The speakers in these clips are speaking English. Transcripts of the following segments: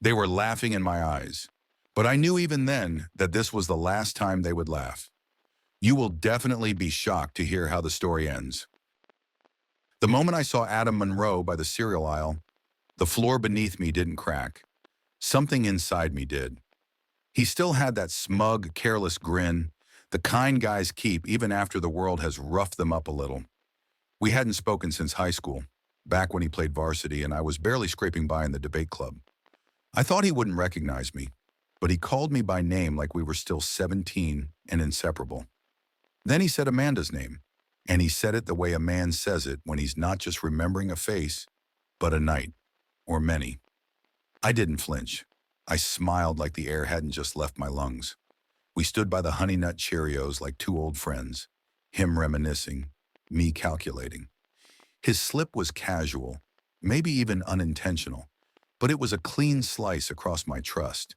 They were laughing in my eyes. But I knew even then that this was the last time they would laugh. You will definitely be shocked to hear how the story ends. The moment I saw Adam Monroe by the cereal aisle, the floor beneath me didn't crack. Something inside me did. He still had that smug, careless grin, the kind guys keep even after the world has roughed them up a little. We hadn't spoken since high school, back when he played varsity and I was barely scraping by in the debate club. I thought he wouldn't recognize me, but he called me by name like we were still 17 and inseparable. Then he said Amanda's name, and he said it the way a man says it when he's not just remembering a face, but a night, or many. I didn't flinch. I smiled like the air hadn't just left my lungs. We stood by the Honey Nut Cheerios like two old friends, him reminiscing, me calculating. His slip was casual, maybe even unintentional, but it was a clean slice across my trust.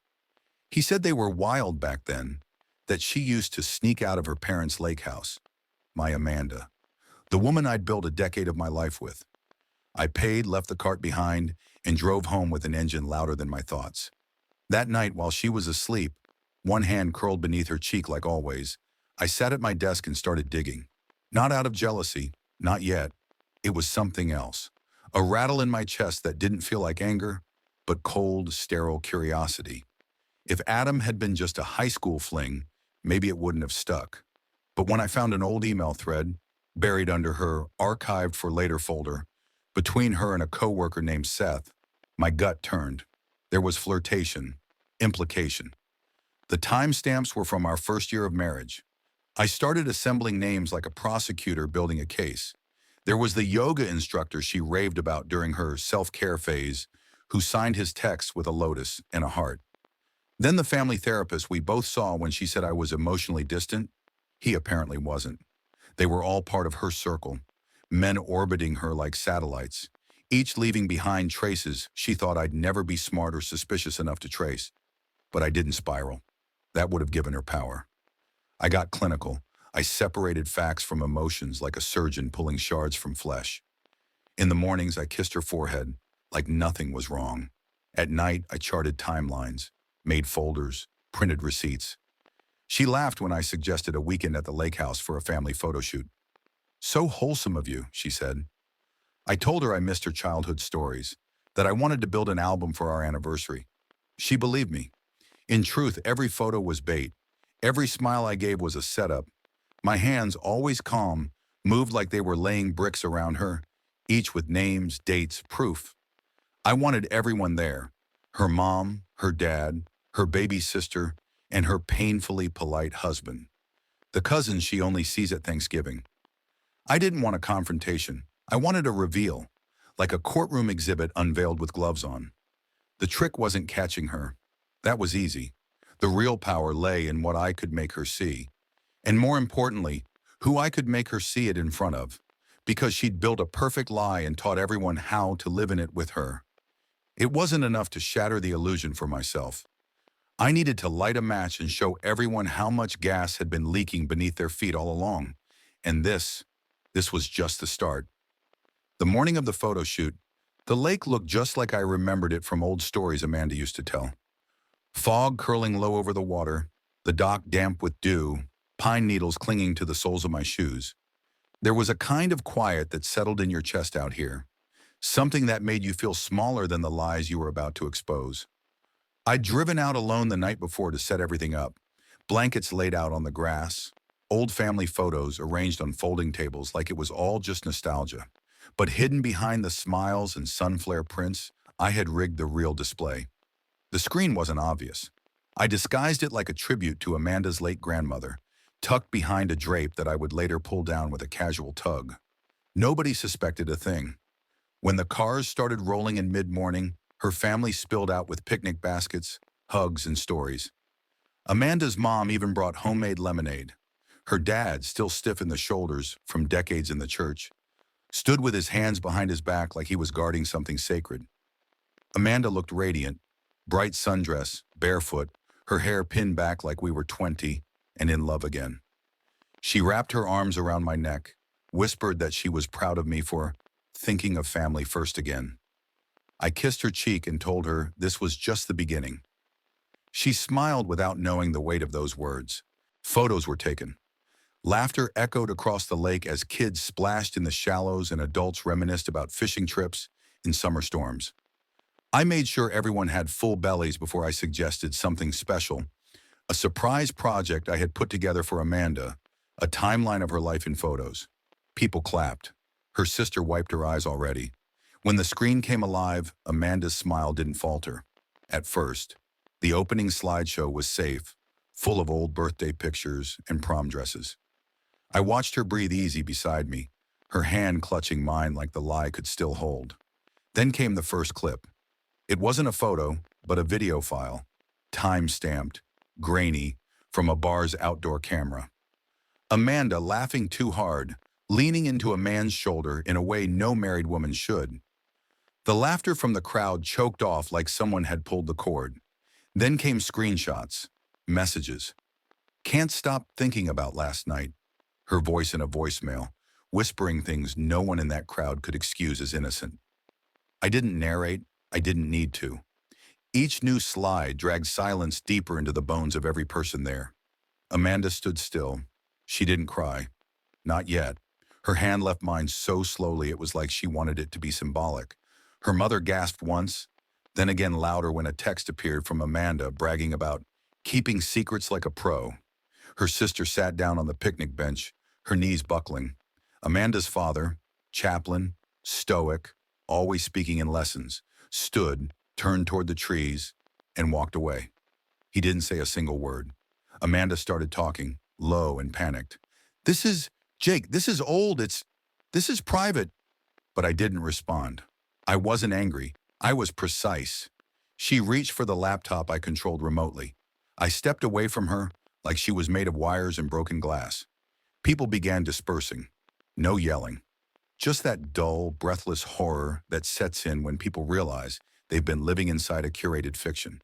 He said they were wild back then, that she used to sneak out of her parents' lake house. My Amanda, the woman I'd built a decade of my life with. I paid, left the cart behind, and drove home with an engine louder than my thoughts. That night, while she was asleep, one hand curled beneath her cheek like always, I sat at my desk and started digging. Not out of jealousy, not yet. It was something else. A rattle in my chest that didn't feel like anger, but cold, sterile curiosity. If Adam had been just a high school fling, maybe it wouldn't have stuck. But when I found an old email thread, buried under her archived for later folder, between her and a coworker named Seth, my gut turned. There was flirtation, implication. The timestamps were from our first year of marriage. I started assembling names like a prosecutor building a case. There was the yoga instructor she raved about during her self-care phase, who signed his texts with a lotus and a heart. Then the family therapist we both saw when she said I was emotionally distant. He apparently wasn't. They were all part of her circle, men orbiting her like satellites, each leaving behind traces she thought I'd never be smart or suspicious enough to trace. But I didn't spiral. That would have given her power. I got clinical. I separated facts from emotions like a surgeon pulling shards from flesh. In the mornings, I kissed her forehead like nothing was wrong. At night, I charted timelines, made folders, printed receipts. She laughed when I suggested a weekend at the lake house for a family photo shoot. "So wholesome of you," she said. I told her I missed her childhood stories, that I wanted to build an album for our anniversary. She believed me. In truth, every photo was bait. Every smile I gave was a setup. My hands, always calm, moved like they were laying bricks around her, each with names, dates, proof. I wanted everyone there. Her mom, her dad, her baby sister, and her painfully polite husband. The cousin she only sees at Thanksgiving. I didn't want a confrontation. I wanted a reveal, like a courtroom exhibit unveiled with gloves on. The trick wasn't catching her. That was easy. The real power lay in what I could make her see. And more importantly, who I could make her see it in front of. Because she'd built a perfect lie and taught everyone how to live in it with her. It wasn't enough to shatter the illusion for myself. I needed to light a match and show everyone how much gas had been leaking beneath their feet all along. And this was just the start. The morning of the photo shoot, the lake looked just like I remembered it from old stories Amanda used to tell. Fog curling low over the water, the dock damp with dew, pine needles clinging to the soles of my shoes. There was a kind of quiet that settled in your chest out here, something that made you feel smaller than the lies you were about to expose. I'd driven out alone the night before to set everything up, blankets laid out on the grass, old family photos arranged on folding tables like it was all just nostalgia. But hidden behind the smiles and sunflare prints, I had rigged the real display. The screen wasn't obvious. I disguised it like a tribute to Amanda's late grandmother, tucked behind a drape that I would later pull down with a casual tug. Nobody suspected a thing. When the cars started rolling in mid-morning, her family spilled out with picnic baskets, hugs, and stories. Amanda's mom even brought homemade lemonade. Her dad, still stiff in the shoulders from decades in the church, stood with his hands behind his back like he was guarding something sacred. Amanda looked radiant, bright sundress, barefoot, her hair pinned back like we were 20 and in love again. She wrapped her arms around my neck, whispered that she was proud of me for thinking of family first again. I kissed her cheek and told her this was just the beginning. She smiled without knowing the weight of those words. Photos were taken. Laughter echoed across the lake as kids splashed in the shallows and adults reminisced about fishing trips in summer storms. I made sure everyone had full bellies before I suggested something special, a surprise project I had put together for Amanda, a timeline of her life in photos. People clapped. Her sister wiped her eyes already. When the screen came alive, Amanda's smile didn't falter. At first, the opening slideshow was safe, full of old birthday pictures and prom dresses. I watched her breathe easy beside me, her hand clutching mine like the lie could still hold. Then came the first clip. It wasn't a photo, but a video file, time-stamped, grainy, from a bar's outdoor camera. Amanda laughing too hard, leaning into a man's shoulder in a way no married woman should. The laughter from the crowd choked off like someone had pulled the cord. Then came screenshots, messages. Can't stop thinking about last night. Her voice in a voicemail, whispering things no one in that crowd could excuse as innocent. I didn't narrate, I didn't need to. Each new slide dragged silence deeper into the bones of every person there. Amanda stood still. She didn't cry. Not yet. Her hand left mine so slowly it was like she wanted it to be symbolic. Her mother gasped once, then again louder when a text appeared from Amanda bragging about keeping secrets like a pro. Her sister sat down on the picnic bench, her knees buckling. Amanda's father, chaplain, stoic, always speaking in lessons, stood, turned toward the trees, and walked away. He didn't say a single word. Amanda started talking, low and panicked. Jake, this is old, this is private. But I didn't respond. I wasn't angry. I was precise. She reached for the laptop I controlled remotely. I stepped away from her like she was made of wires and broken glass. People began dispersing. No yelling. Just that dull, breathless horror that sets in when people realize they've been living inside a curated fiction.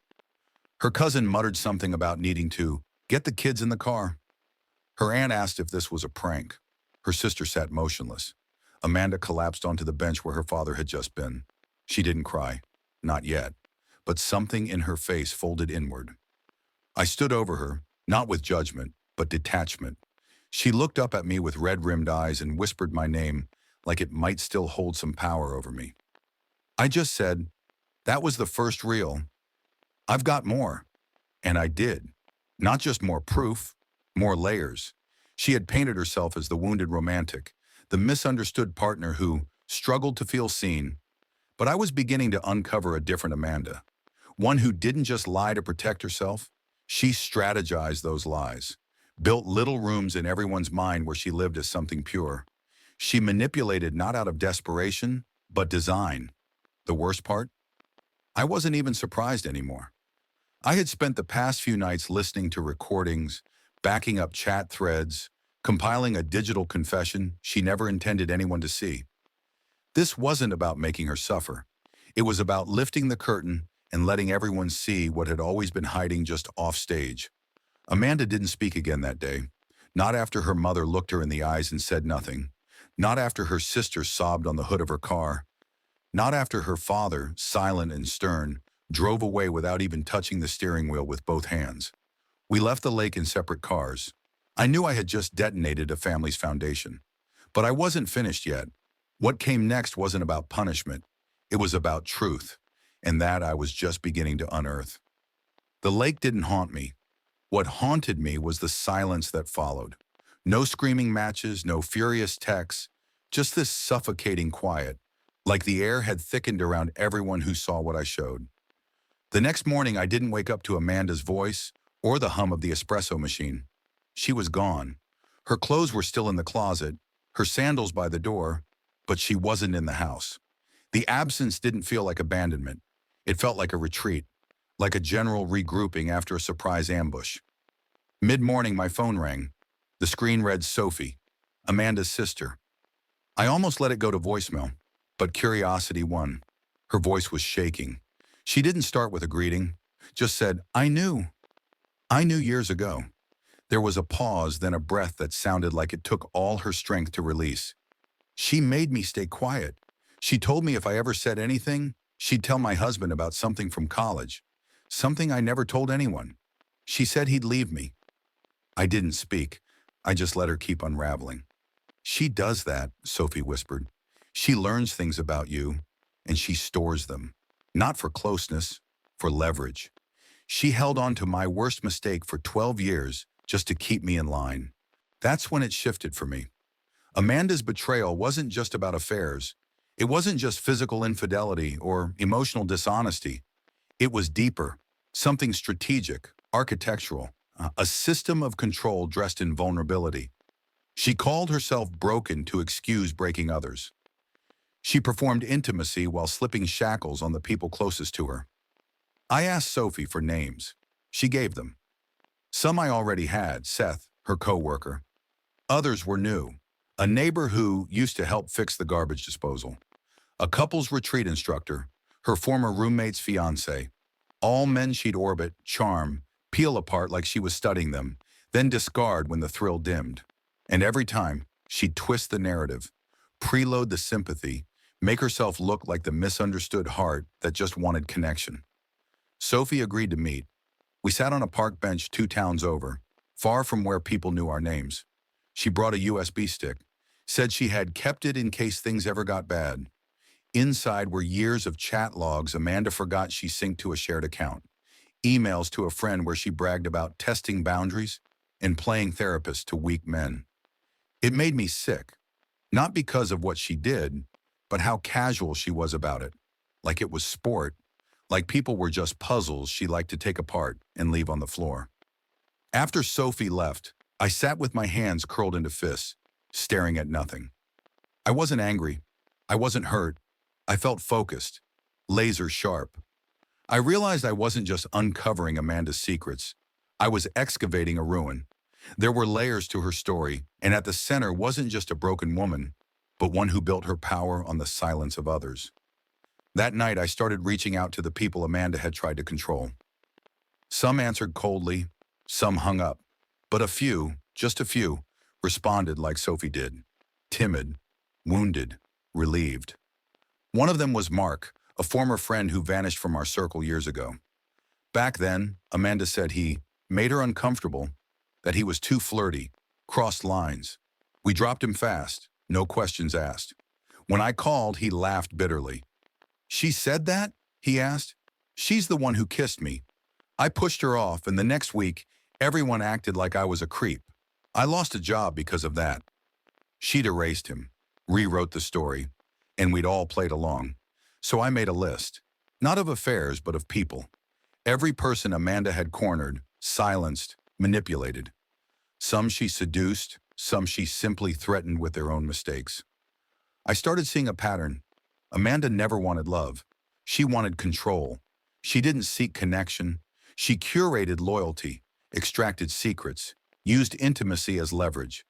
Her cousin muttered something about needing to get the kids in the car. Her aunt asked if this was a prank. Her sister sat motionless. Amanda collapsed onto the bench where her father had just been. She didn't cry. Not yet. But something in her face folded inward. I stood over her, not with judgment, but detachment. She looked up at me with red-rimmed eyes and whispered my name like it might still hold some power over me. I just said, that was the first reel. I've got more. And I did. Not just more proof, more layers. She had painted herself as the wounded romantic, the misunderstood partner who struggled to feel seen. But I was beginning to uncover a different Amanda. One who didn't just lie to protect herself. She strategized those lies. Built little rooms in everyone's mind where she lived as something pure. She manipulated not out of desperation, but design. The worst part? I wasn't even surprised anymore. I had spent the past few nights listening to recordings, backing up chat threads, compiling a digital confession she never intended anyone to see. This wasn't about making her suffer. It was about lifting the curtain and letting everyone see what had always been hiding just off stage. Amanda didn't speak again that day. Not after her mother looked her in the eyes and said nothing. Not after her sister sobbed on the hood of her car. Not after her father, silent and stern, drove away without even touching the steering wheel with both hands. We left the lake in separate cars. I knew I had just detonated a family's foundation. But I wasn't finished yet. What came next wasn't about punishment. It was about truth. And that I was just beginning to unearth. The lake didn't haunt me. What haunted me was the silence that followed. No screaming matches, no furious texts, just this suffocating quiet, like the air had thickened around everyone who saw what I showed. The next morning, I didn't wake up to Amanda's voice or the hum of the espresso machine. She was gone. Her clothes were still in the closet, her sandals by the door, but she wasn't in the house. The absence didn't feel like abandonment. It felt like a retreat, like a general regrouping after a surprise ambush. Mid-morning, my phone rang. The screen read Sophie, Amanda's sister. I almost let it go to voicemail, but curiosity won. Her voice was shaking. She didn't start with a greeting, just said, I knew years ago. There was a pause, then a breath that sounded like it took all her strength to release. She made me stay quiet. She told me if I ever said anything, She'd tell my husband about something from college, something I never told anyone. She said he'd leave me. I didn't speak. I just let her keep unraveling. She does that, Sophie whispered. She learns things about you, and she stores them. Not for closeness, for leverage. She held on to my worst mistake for 12 years just to keep me in line. That's when it shifted for me. Amanda's betrayal wasn't just about affairs. It wasn't just physical infidelity or emotional dishonesty. It was deeper, something strategic, architectural, a system of control dressed in vulnerability. She called herself broken to excuse breaking others. She performed intimacy while slipping shackles on the people closest to her. I asked Sophie for names. She gave them. Some I already had, Seth, her co-worker. Others were new. A neighbor who used to help fix the garbage disposal. A couples retreat instructor, her former roommate's fiancé. All men she'd orbit, charm, peel apart like she was studying them, then discard when the thrill dimmed. And every time, she'd twist the narrative, preload the sympathy, make herself look like the misunderstood heart that just wanted connection. Sophie agreed to meet. We sat on a park bench 2 towns over, far from where people knew our names. She brought a USB stick, said she had kept it in case things ever got bad. Inside were years of chat logs Amanda forgot she synced to a shared account, emails to a friend where she bragged about testing boundaries and playing therapist to weak men. It made me sick, not because of what she did, but how casual she was about it, like it was sport, like people were just puzzles she liked to take apart and leave on the floor. After Sophie left, I sat with my hands curled into fists, staring at nothing. I wasn't angry. I wasn't hurt. I felt focused, laser sharp. I realized I wasn't just uncovering Amanda's secrets. I was excavating a ruin. There were layers to her story, and at the center wasn't just a broken woman, but one who built her power on the silence of others. That night, I started reaching out to the people Amanda had tried to control. Some answered coldly, some hung up, but a few, just a few, responded like Sophie did. Timid, wounded, relieved. One of them was Mark, a former friend who vanished from our circle years ago. Back then, Amanda said he made her uncomfortable, that he was too flirty, crossed lines. We dropped him fast, no questions asked. When I called, he laughed bitterly. "She said that?" he asked. "She's the one who kissed me. I pushed her off, and the next week, everyone acted like I was a creep. I lost a job because of that." She'd erased him, rewrote the story, and we'd all played along. So I made a list, not of affairs, but of people. Every person Amanda had cornered, silenced, manipulated. Some she seduced, some she simply threatened with their own mistakes. I started seeing a pattern. Amanda never wanted love. She wanted control. She didn't seek connection. She curated loyalty, extracted secrets, used intimacy as leverage.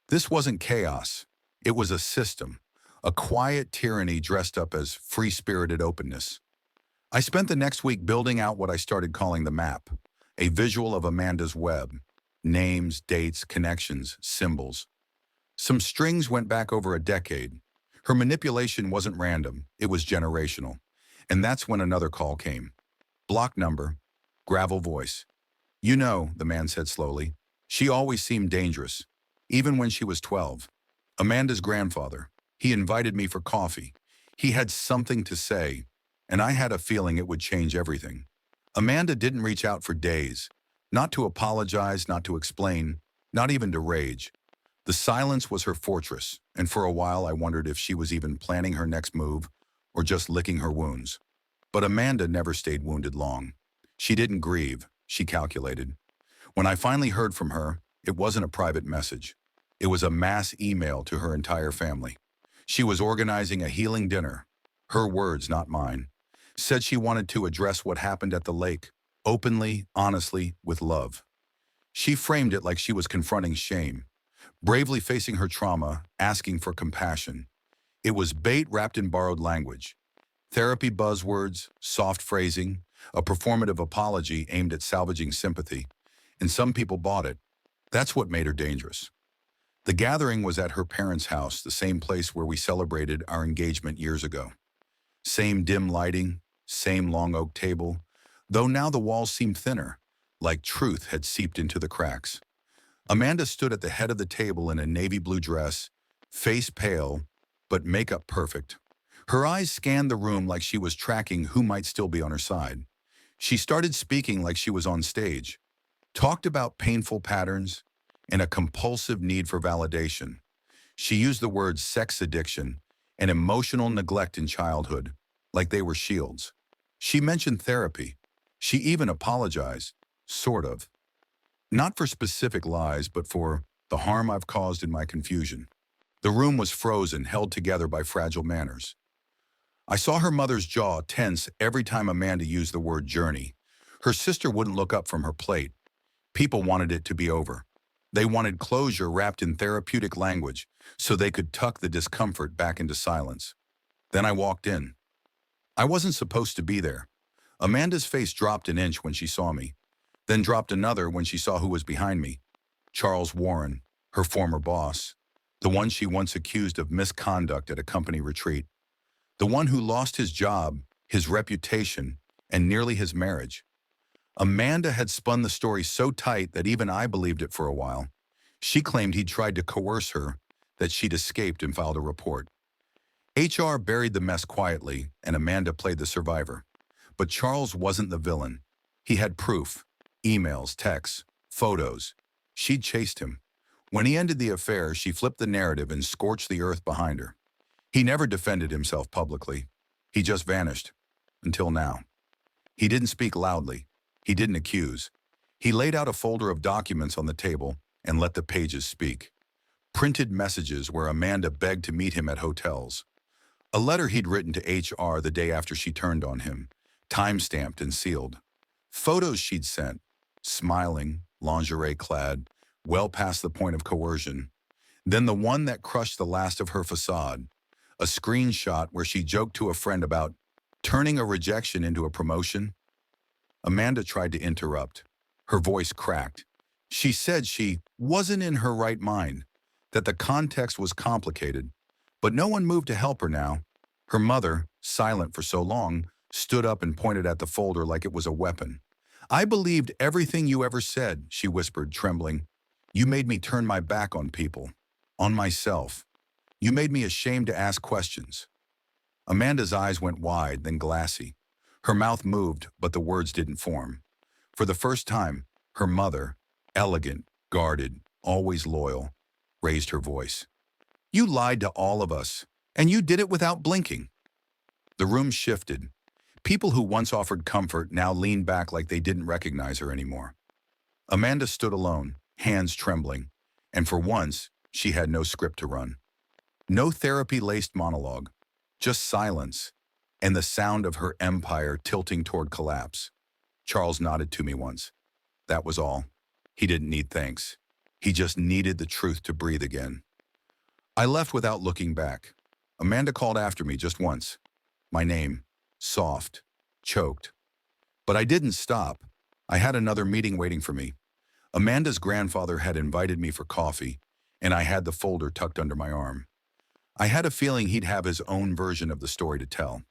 This wasn't chaos. It was a system, a quiet tyranny dressed up as free-spirited openness. I spent the next week building out what I started calling the map, a visual of Amanda's web. Names, dates, connections, symbols. Some strings went back over a decade. Her manipulation wasn't random, it was generational. And that's when another call came. Block number, gravel voice. "You know," the man said slowly, "she always seemed dangerous, even when she was 12. Amanda's grandfather. He invited me for coffee. He had something to say, and I had a feeling it would change everything." Amanda didn't reach out for days. Not to apologize, not to explain, not even to rage. The silence was her fortress, and for a while I wondered if she was even planning her next move or just licking her wounds. But Amanda never stayed wounded long. She didn't grieve, she calculated. When I finally heard from her, it wasn't a private message. It was a mass email to her entire family. She was organizing a healing dinner. Her words, not mine. Said she wanted to address what happened at the lake, openly, honestly, with love. She framed it like she was confronting shame, bravely facing her trauma, asking for compassion. It was bait wrapped in borrowed language. Therapy buzzwords, soft phrasing, a performative apology aimed at salvaging sympathy. And some people bought it. That's what made her dangerous. The gathering was at her parents' house, the same place where we celebrated our engagement years ago. Same dim lighting, same long oak table, though now the walls seemed thinner, like truth had seeped into the cracks. Amanda stood at the head of the table in a navy blue dress, face pale, but makeup perfect. Her eyes scanned the room like she was tracking who might still be on her side. She started speaking like she was on stage, talked about painful patterns and a compulsive need for validation. She used the words sex addiction and emotional neglect in childhood, like they were shields. She mentioned therapy. She even apologized, sort of. Not for specific lies, but for the harm I've caused in my confusion. The room was frozen, held together by fragile manners. I saw her mother's jaw tense every time Amanda used the word journey. Her sister wouldn't look up from her plate. People wanted it to be over. They wanted closure wrapped in therapeutic language so they could tuck the discomfort back into silence. Then I walked in. I wasn't supposed to be there. Amanda's face dropped an inch when she saw me, then dropped another when she saw who was behind me. Charles Warren, her former boss, the one she once accused of misconduct at a company retreat, the one who lost his job, his reputation, and nearly his marriage. Amanda had spun the story so tight that even I believed it for a while. She claimed he'd tried to coerce her, that she'd escaped and filed a report. HR buried the mess quietly, and Amanda played the survivor. But Charles wasn't the villain. He had proof, emails, texts, photos. She'd chased him. When he ended the affair, she flipped the narrative and scorched the earth behind her. He never defended himself publicly. He just vanished. Until now. He didn't speak loudly. He didn't accuse. He laid out a folder of documents on the table and let the pages speak. Printed messages where Amanda begged to meet him at hotels. A letter he'd written to HR the day after she turned on him, time-stamped and sealed. Photos she'd sent, smiling, lingerie-clad, well past the point of coercion. Then the one that crushed the last of her facade, a screenshot where she joked to a friend about turning a rejection into a promotion. Amanda tried to interrupt. Her voice cracked. She said she wasn't in her right mind, that the context was complicated, but no one moved to help her now. Her mother, silent for so long, stood up and pointed at the folder like it was a weapon. "I believed everything you ever said," she whispered, trembling. "You made me turn my back on people, on myself. You made me ashamed to ask questions." Amanda's eyes went wide, then glassy. Her mouth moved, but the words didn't form. For the first time, her mother, elegant, guarded, always loyal, raised her voice. "You lied to all of us, and you did it without blinking." The room shifted. People who once offered comfort now leaned back like they didn't recognize her anymore. Amanda stood alone, hands trembling, and for once, she had no script to run. No therapy-laced monologue, just silence, and the sound of her empire tilting toward collapse. Charles nodded to me once. That was all. He didn't need thanks. He just needed the truth to breathe again. I left without looking back. Amanda called after me just once. My name, soft, choked. But I didn't stop. I had another meeting waiting for me. Amanda's grandfather had invited me for coffee, and I had the folder tucked under my arm. I had a feeling he'd have his own version of the story to tell.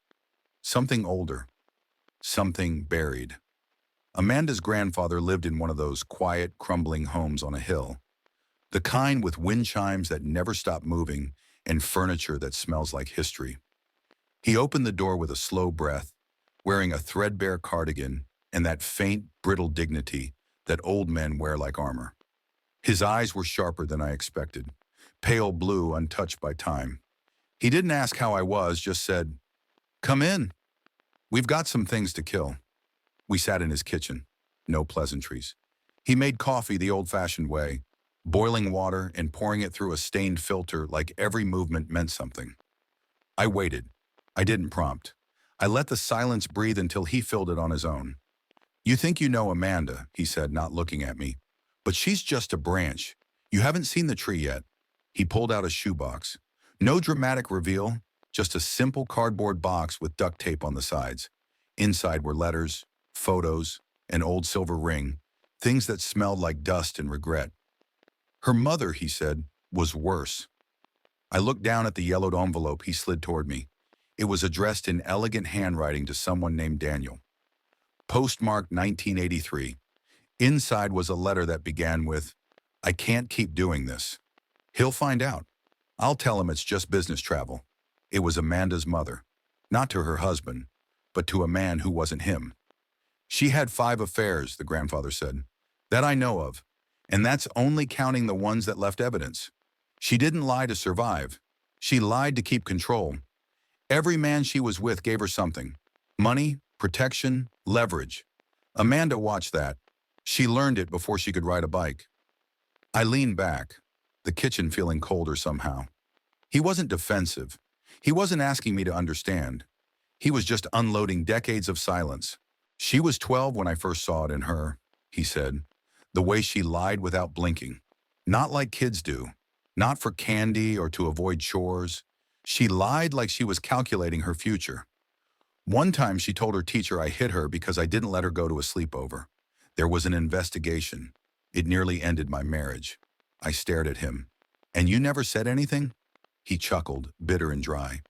Something older. Something buried. Amanda's grandfather lived in one of those quiet, crumbling homes on a hill. The kind with wind chimes that never stop moving and furniture that smells like history. He opened the door with a slow breath, wearing a threadbare cardigan and that faint, brittle dignity that old men wear like armor. His eyes were sharper than I expected, pale blue, untouched by time. He didn't ask how I was, just said, "Come in. We've got some things to kill." We sat in his kitchen. No pleasantries. He made coffee the old-fashioned way, boiling water and pouring it through a stained filter like every movement meant something. I waited. I didn't prompt. I let the silence breathe until he filled it on his own. "You think you know Amanda," he said, not looking at me. "But she's just a branch. You haven't seen the tree yet." He pulled out a shoebox. No dramatic reveal, just a simple cardboard box with duct tape on the sides. Inside were letters, photos, an old silver ring, things that smelled like dust and regret. Her mother, he said, was worse. I looked down at the yellowed envelope he slid toward me. It was addressed in elegant handwriting to someone named Daniel. Postmarked 1983. Inside was a letter that began with, "I can't keep doing this. He'll find out. I'll tell him it's just business travel." It was Amanda's mother. Not to her husband, but to a man who wasn't him. "She had 5 affairs," the grandfather said, "that I know of, and that's only counting the ones that left evidence. She didn't lie to survive. She lied to keep control. Every man she was with gave her something: money, protection, leverage. Amanda watched that. She learned it before she could ride a bike." I leaned back, the kitchen feeling colder somehow. He wasn't defensive. He wasn't asking me to understand. He was just unloading decades of silence. "She was 12 when I first saw it in her," he said. "The way she lied without blinking. Not like kids do. Not for candy or to avoid chores. She lied like she was calculating her future. One time she told her teacher I hit her because I didn't let her go to a sleepover. There was an investigation. It nearly ended my marriage." I stared at him. "And you never said anything?" He chuckled, bitter and dry.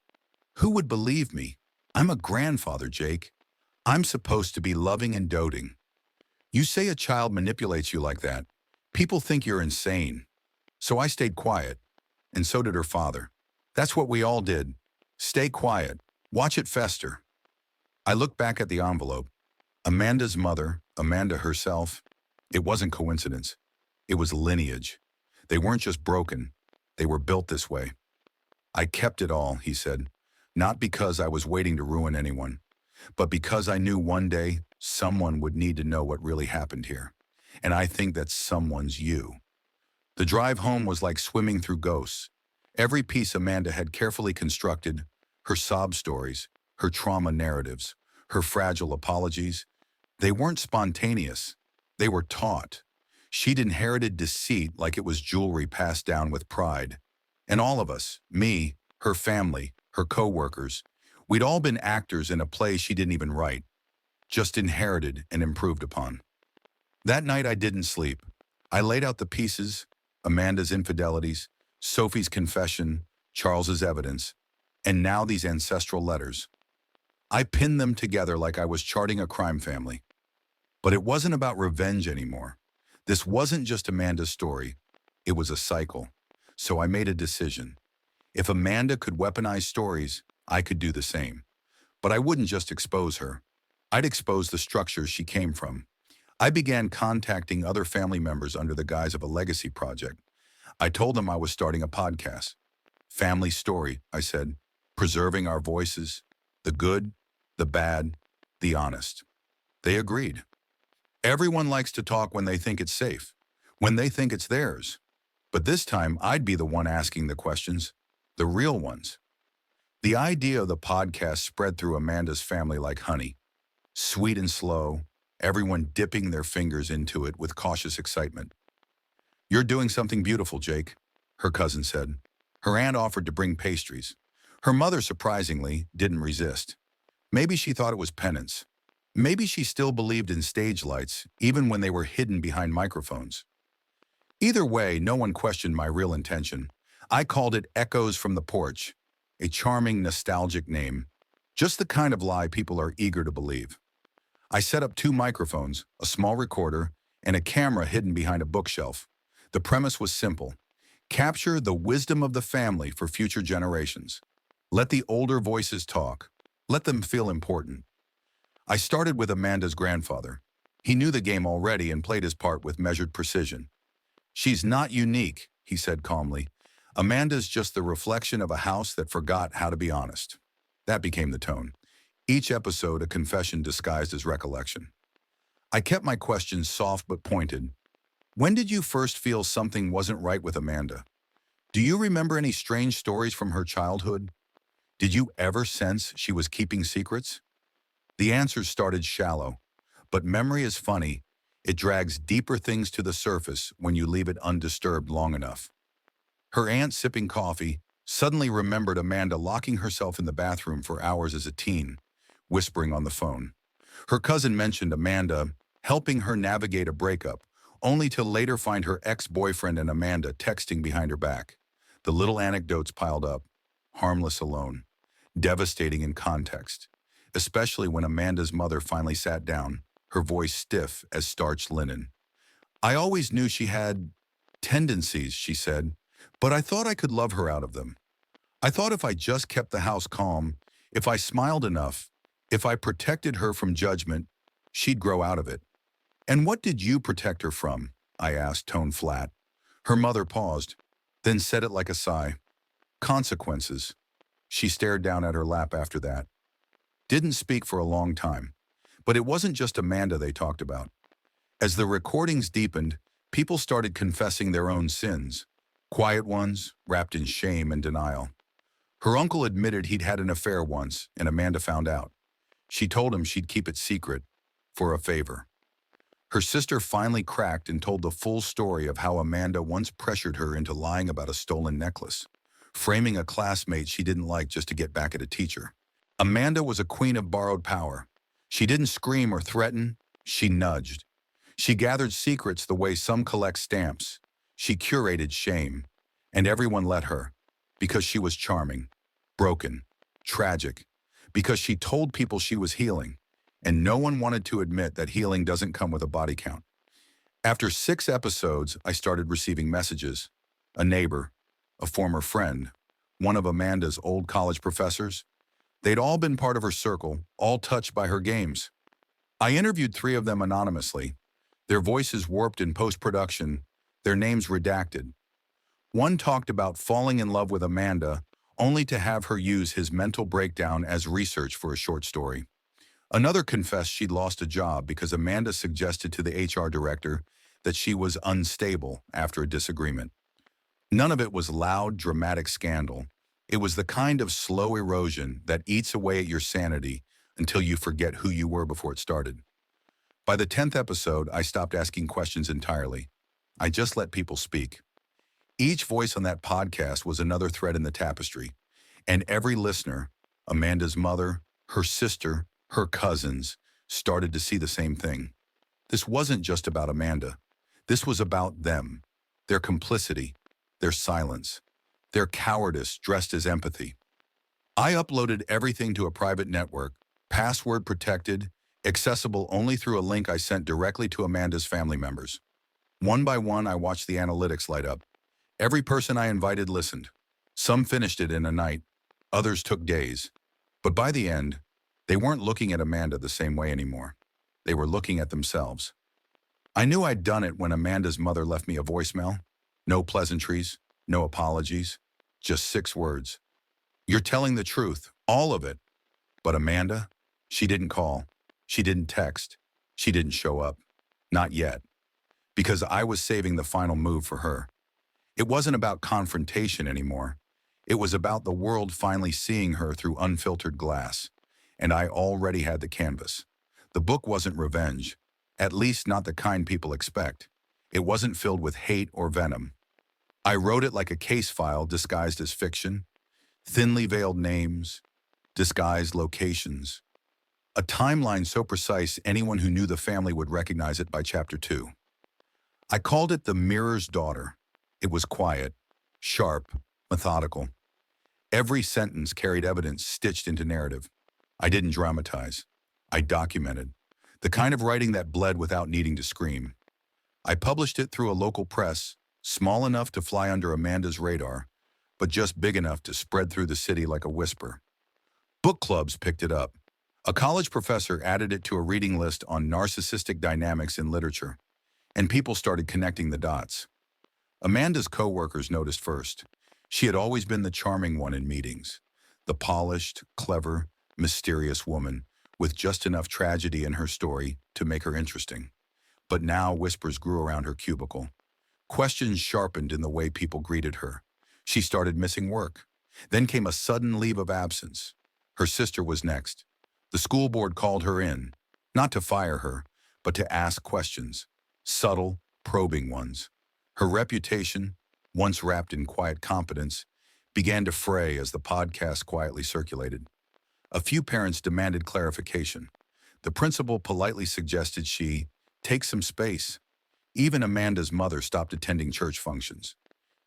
"Who would believe me? I'm a grandfather, Jake. I'm supposed to be loving and doting. You say a child manipulates you like that. People think you're insane." So I stayed quiet, and so did her father. That's what we all did. Stay quiet. Watch it fester. I looked back at the envelope. Amanda's mother, Amanda herself. It wasn't coincidence. It was lineage. They weren't just broken. They were built this way. "I kept it all," he said, "not because I was waiting to ruin anyone, but because I knew one day someone would need to know what really happened here. And I think that someone's you." The drive home was like swimming through ghosts. Every piece Amanda had carefully constructed, her sob stories, her trauma narratives, her fragile apologies, they weren't spontaneous. They were taught. She'd inherited deceit like it was jewelry passed down with pride. And all of us, me, her family, her co-workers, we'd all been actors in a play she didn't even write, just inherited and improved upon. That night I didn't sleep. I laid out the pieces: Amanda's infidelities, Sophie's confession, Charles's evidence, and now these ancestral letters. I pinned them together like I was charting a crime family. But it wasn't about revenge anymore. This wasn't just Amanda's story. It was a cycle. So I made a decision. If Amanda could weaponize stories, I could do the same. But I wouldn't just expose her. I'd expose the structures she came from. I began contacting other family members under the guise of a legacy project. I told them I was starting a podcast. "Family Story," I said, "preserving our voices, the good, the bad, the honest." They agreed. Everyone likes to talk when they think it's safe, when they think it's theirs. But this time, I'd be the one asking the questions, the real ones. The idea of the podcast spread through Amanda's family like honey. Sweet and slow, everyone dipping their fingers into it with cautious excitement. "You're doing something beautiful, Jake," her cousin said. Her aunt offered to bring pastries. Her mother, surprisingly, didn't resist. Maybe she thought it was penance. Maybe she still believed in stage lights, even when they were hidden behind microphones. Either way, no one questioned my real intention. I called it Echoes from the Porch, a charming, nostalgic name, just the kind of lie people are eager to believe. I set up 2 microphones, a small recorder, and a camera hidden behind a bookshelf. The premise was simple: capture the wisdom of the family for future generations. Let the older voices talk. Let them feel important. I started with Amanda's grandfather. He knew the game already and played his part with measured precision. "She's not unique," he said calmly. "Amanda's just the reflection of a house that forgot how to be honest." That became the tone. Each episode a confession disguised as recollection. I kept my questions soft but pointed. "When did you first feel something wasn't right with Amanda? Do you remember any strange stories from her childhood? Did you ever sense she was keeping secrets?" The answers started shallow, but memory is funny. It drags deeper things to the surface when you leave it undisturbed long enough. Her aunt, sipping coffee, suddenly remembered Amanda locking herself in the bathroom for hours as a teen, whispering on the phone. Her cousin mentioned Amanda helping her navigate a breakup, only to later find her ex-boyfriend and Amanda texting behind her back. The little anecdotes piled up, harmless alone. devastating in context, especially when Amanda's mother finally sat down, her voice stiff as starched linen. "I always knew she had tendencies," she said, "but I thought I could love her out of them. I thought if I just kept the house calm, if I smiled enough, if I protected her from judgment, she'd grow out of it." "And what did you protect her from?" I asked, tone flat. Her mother paused, then said it like a sigh. "Consequences." She stared down at her lap after that. Didn't speak for a long time. But it wasn't just Amanda they talked about. As the recordings deepened, people started confessing their own sins. Quiet ones, wrapped in shame and denial. Her uncle admitted he'd had an affair once, and Amanda found out. She told him she'd keep it secret, for a favor. Her sister finally cracked and told the full story of how Amanda once pressured her into lying about a stolen necklace, framing a classmate she didn't like just to get back at a teacher. Amanda was a queen of borrowed power. She didn't scream or threaten, she nudged. She gathered secrets the way some collect stamps. She curated shame, and everyone let her, because she was charming, broken, tragic, because she told people she was healing, and no one wanted to admit that healing doesn't come with a body count. After 6 episodes, I started receiving messages. A neighbor, a former friend, one of Amanda's old college professors. They'd all been part of her circle, all touched by her games. I interviewed 3 of them anonymously, their voices warped in post-production, their names redacted. One talked about falling in love with Amanda, only to have her use his mental breakdown as research for a short story. Another confessed she'd lost a job because Amanda suggested to the HR director that she was unstable after a disagreement. None of it was loud, dramatic scandal. It was the kind of slow erosion that eats away at your sanity until you forget who you were before it started. By the 10th episode, I stopped asking questions entirely. I just let people speak. Each voice on that podcast was another thread in the tapestry, and every listener, Amanda's mother, her sister, her cousins, started to see the same thing. This wasn't just about Amanda. This was about them, their complicity, their silence, their cowardice dressed as empathy. I uploaded everything to a private network, password protected, accessible only through a link I sent directly to Amanda's family members. One by one, I watched the analytics light up. Every person I invited listened. Some finished it in a night, others took days. But by the end, they weren't looking at Amanda the same way anymore. They were looking at themselves. I knew I'd done it when Amanda's mother left me a voicemail. No pleasantries, no apologies, just 6 words. "You're telling the truth, all of it." But Amanda, she didn't call, she didn't text, she didn't show up. Not yet. Because I was saving the final move for her. It wasn't about confrontation anymore. It was about the world finally seeing her through unfiltered glass. And I already had the canvas. The book wasn't revenge, at least not the kind people expect. It wasn't filled with hate or venom. I wrote it like a case file disguised as fiction, thinly veiled names, disguised locations. A timeline so precise anyone who knew the family would recognize it by chapter 2. I called it The Mirror's Daughter. It was quiet, sharp, methodical. Every sentence carried evidence stitched into narrative. I didn't dramatize. I documented. The kind of writing that bled without needing to scream. I published it through a local press, small enough to fly under Amanda's radar, but just big enough to spread through the city like a whisper. Book clubs picked it up. A college professor added it to a reading list on narcissistic dynamics in literature, and people started connecting the dots. Amanda's co-workers noticed first. She had always been the charming one in meetings, the polished, clever, mysterious woman with just enough tragedy in her story to make her interesting. But now whispers grew around her cubicle. Questions sharpened in the way people greeted her. She started missing work. Then came a sudden leave of absence. Her sister was next. The school board called her in, not to fire her, but to ask questions, subtle, probing ones. Her reputation, once wrapped in quiet competence, began to fray as the podcast quietly circulated. A few parents demanded clarification. The principal politely suggested she take some space. Even Amanda's mother stopped attending church functions.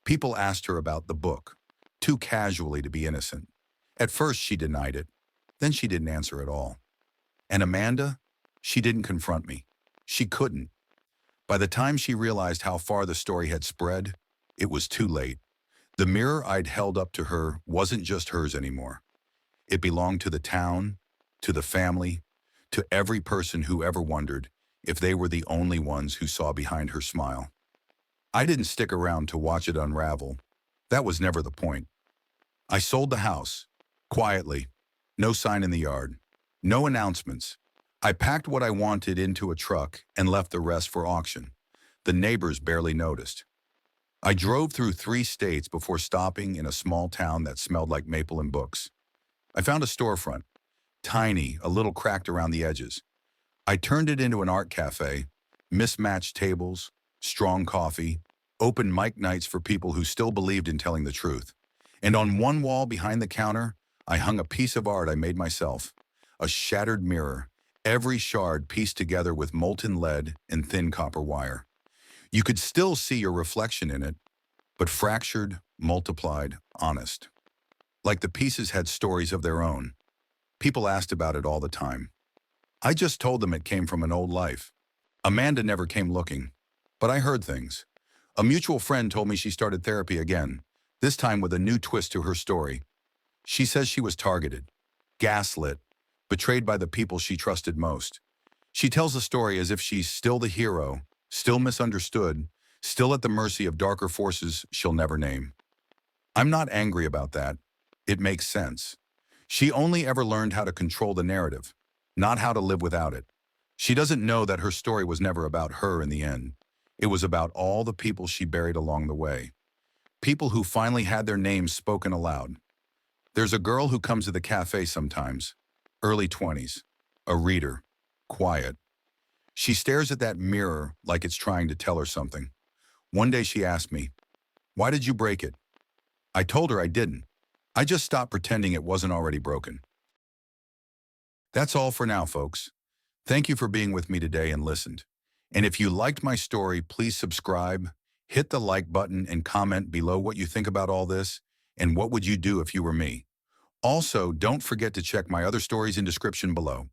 People asked her about the book, too casually to be innocent. At first, she denied it. Then she didn't answer at all. And Amanda? She didn't confront me. She couldn't. By the time she realized how far the story had spread, it was too late. The mirror I'd held up to her wasn't just hers anymore. It belonged to the town, to the family, to every person who ever wondered if they were the only ones who saw behind her smile. I didn't stick around to watch it unravel. That was never the point. I sold the house, quietly, no sign in the yard, no announcements. I packed what I wanted into a truck and left the rest for auction. The neighbors barely noticed. I drove through 3 states before stopping in a small town that smelled like maple and books. I found a storefront, tiny, a little cracked around the edges. I turned it into an art cafe, mismatched tables, strong coffee, open mic nights for people who still believed in telling the truth. And on one wall behind the counter, I hung a piece of art I made myself, a shattered mirror, every shard pieced together with molten lead and thin copper wire. You could still see your reflection in it, but fractured, multiplied, honest. Like the pieces had stories of their own. People asked about it all the time. I just told them it came from an old life. Amanda never came looking, but I heard things. A mutual friend told me she started therapy again, this time with a new twist to her story. She says she was targeted, gaslit, betrayed by the people she trusted most. She tells the story as if she's still the hero, still misunderstood, still at the mercy of darker forces she'll never name. I'm not angry about that. It makes sense. She only ever learned how to control the narrative, not how to live without it. She doesn't know that her story was never about her in the end. It was about all the people she buried along the way. People who finally had their names spoken aloud. There's a girl who comes to the cafe sometimes, early 20s, a reader, quiet. She stares at that mirror like it's trying to tell her something. One day she asked me, "Why did you break it?" I told her I didn't. I just stopped pretending it wasn't already broken. That's all for now, folks. Thank you for being with me today and listened. And if you liked my story, please subscribe, hit the like button, and comment below what you think about all this, and what would you do if you were me. Also, don't forget to check my other stories in description below.